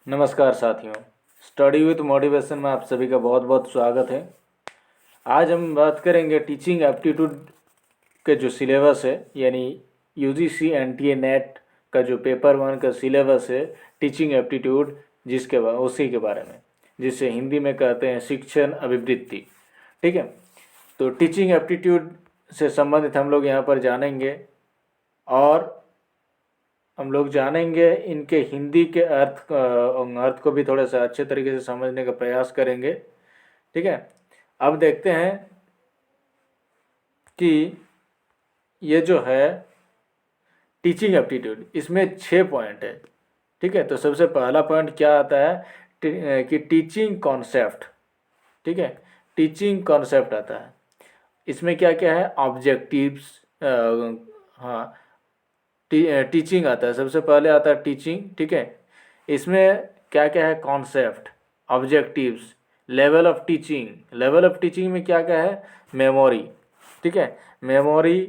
नमस्कार साथियों, study with motivation में आप सभी का बहुत बहुत स्वागत है। आज हम बात करेंगे टीचिंग एप्टीट्यूड के जो सिलेबस है, यानी यूजीसी एनटीए नेट का जो पेपर 1 का सिलेबस है टीचिंग एप्टीट्यूड, उसी के बारे में, जिसे हिंदी में कहते हैं शिक्षण अभिवृत्ति। ठीक है, तो टीचिंग एप्टीट्यूड से संबंधित हम लोग यहाँ पर जानेंगे और हम लोग जानेंगे इनके हिंदी के अर्थ को भी थोड़ा सा अच्छे तरीके से समझने का प्रयास करेंगे। ठीक है, अब देखते हैं कि ये जो है टीचिंग एप्टीट्यूड, इसमें 6 पॉइंट है। ठीक है, तो सबसे पहला पॉइंट क्या आता है कि टीचिंग कॉन्सेप्ट। ठीक है, टीचिंग कॉन्सेप्ट आता है। इसमें क्या क्या है, ऑब्जेक्टिव्स, हाँ, टीचिंग आता है। सबसे पहले आता है टीचिंग। ठीक है, इसमें क्या क्या है, concept, objectives, level of teaching. Level of teaching में क्या क्या है, मेमोरी। ठीक है, मेमोरी,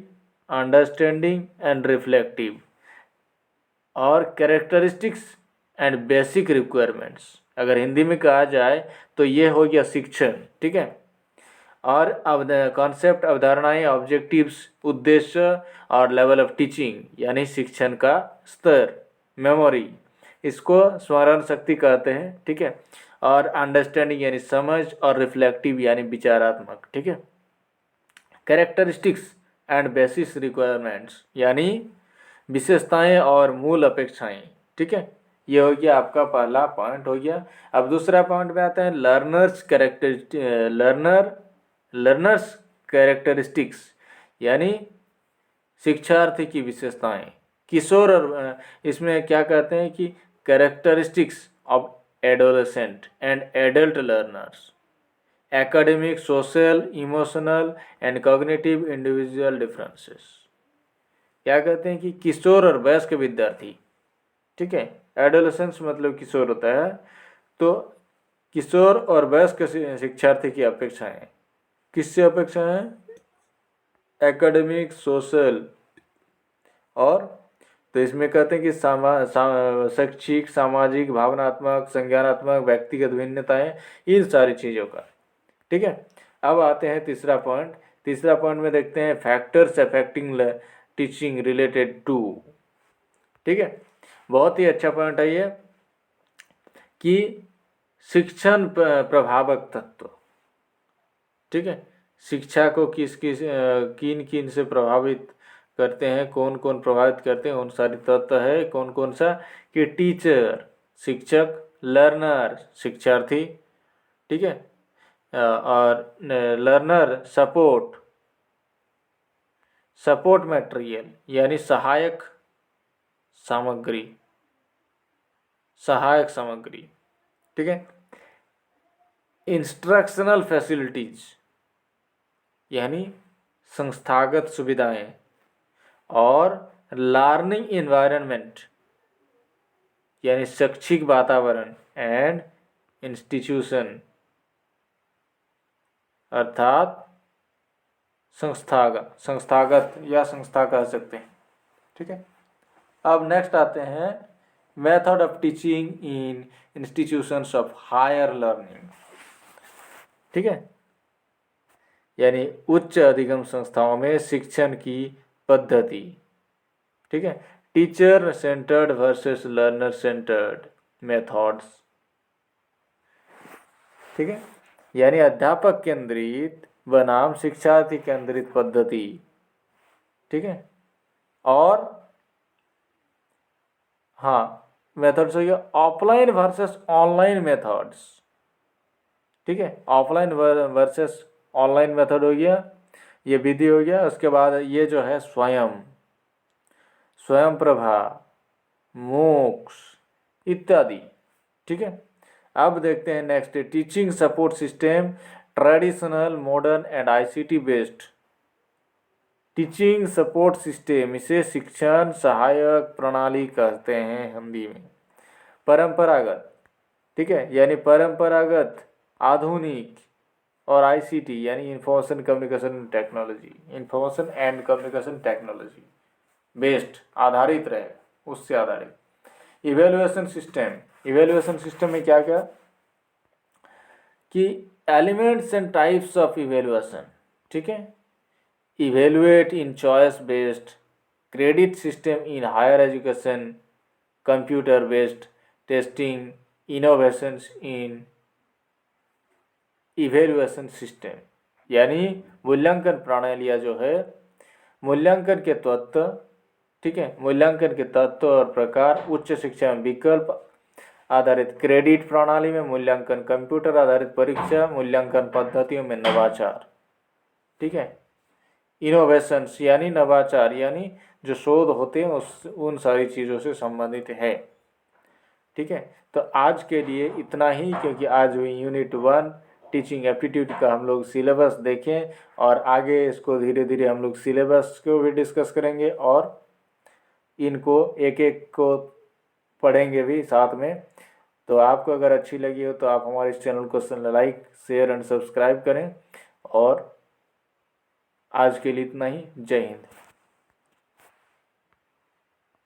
अंडरस्टैंडिंग एंड रिफ्लेक्टिव, और कैरेक्टरिस्टिक्स एंड बेसिक रिक्वायरमेंट्स। अगर हिंदी में कहा जाए तो ये हो गया शिक्षण। ठीक है, और कॉन्सेप्ट, अवधारणाएं, ऑब्जेक्टिव्स, उद्देश्य, और लेवल ऑफ टीचिंग यानी शिक्षण का स्तर, मेमोरी, इसको स्मरण शक्ति कहते हैं। ठीक है, और अंडरस्टैंडिंग यानी समझ, और रिफ्लेक्टिव यानी विचारात्मक। ठीक है, कैरेक्टरिस्टिक्स एंड बेसिस रिक्वायरमेंट्स यानी विशेषताएं और मूल अपेक्षाएं। ठीक है, ये हो गया आपका पहला पॉइंट हो गया। अब दूसरा पॉइंट में आते हैं लर्नर्स कैरेक्टरिस्टिक्स यानी शिक्षार्थी की विशेषताएं। किशोर, और इसमें क्या कहते हैं कि characteristics of adolescent and adult learners, academic, social, emotional and cognitive individual differences. क्या कहते हैं कि किशोर और वयस्क विद्यार्थी। ठीक है, एडोलेसेंस मतलब किशोर होता है, तो किशोर और वयस्क शिक्षार्थी की अपेक्षाएं, किससे अपेक्षा है, एकेडमिक, सोशल, और तो इसमें कहते हैं कि शैक्षिक, सामाजिक, भावनात्मक, संज्ञानात्मक, व्यक्तिगत भिन्नताएं, इन सारी चीज़ों का। ठीक है, अब आते हैं तीसरा पॉइंट। तीसरा पॉइंट में देखते हैं factors affecting teaching related to. ठीक है, बहुत ही अच्छा पॉइंट है ये कि शिक्षण प्रभावक तत्व। ठीक है, शिक्षा को किन किन से प्रभावित करते हैं, कौन कौन प्रभावित करते हैं, उन सारी तत्व है। कौन कौन सा, कि टीचर शिक्षक, लर्नर शिक्षार्थी, ठीक है, और लर्नर सपोर्ट मटेरियल यानी सहायक सामग्री। ठीक है, इंस्ट्रक्शनल फैसिलिटीज यानी संस्थागत सुविधाएं, और लर्निंग एनवायरनमेंट यानी शैक्षिक वातावरण, एंड इंस्टीट्यूशन अर्थात संस्थागत या संस्था कह सकते हैं। ठीक है, अब नेक्स्ट आते हैं method of teaching in institutions of higher learning. ठीक है, यानी उच्च अधिगम संस्थाओं में शिक्षण की पद्धति। ठीक है, teacher centred versus learner centred methods. ठीक है, यानी अध्यापक केंद्रित बनाम शिक्षार्थी केंद्रित पद्धति। ठीक है, और हाँ, मेथड्स हो गया ऑफलाइन वर्सेस ऑनलाइन मेथड्स। ठीक है, ऑफलाइन वर्सेस ऑनलाइन मेथड हो गया, ये विधि हो गया। उसके बाद ये जो है स्वयं प्रभा, मोक्ष इत्यादि। ठीक है, अब देखते हैं next, teaching support system, traditional, modern and ICT based. Teaching support system, इसे शिक्षण सहायक प्रणाली कहते हैं हिंदी में। परंपरागत, ठीक है, यानी परंपरागत, आधुनिक, और आईसीटी यानी information and communication technology based, आधारित रहे, उससे आधारित। इवेल्युएशन सिस्टम, इवेल्युएशन सिस्टम में क्या क्या कि elements and types of evaluation, ठीक है। Evaluate in choice based, credit system in higher education, computer based testing, innovations in evaluation system. यानी मूल्यांकन प्रणालियाँ जो है, मूल्यांकन के तत्व, ठीक है, मूल्यांकन के तत्व और प्रकार, उच्च शिक्षा में विकल्प आधारित क्रेडिट प्रणाली में मूल्यांकन, कंप्यूटर आधारित परीक्षा मूल्यांकन पद्धतियों में नवाचार, ठीक है। इनोवेशंस यानी नवाचार, यानी जो शोध होते हैं उन सारी चीज़ों से संबंधित है, ठीक है। तो आज के लिए इतना ही, क्योंकि आज हुई यूनिट 1 टीचिंग एप्टीट्यूड का हम लोग सिलेबस देखें, और आगे इसको धीरे धीरे हम लोग सिलेबस को भी डिस्कस करेंगे और इनको एक एक को पढ़ेंगे भी साथ में। तो आपको अगर अच्छी लगी हो तो आप हमारे इस चैनल को लाइक, शेयर एंड सब्सक्राइब करें। और आज के लिए इतना ही। जय हिंद।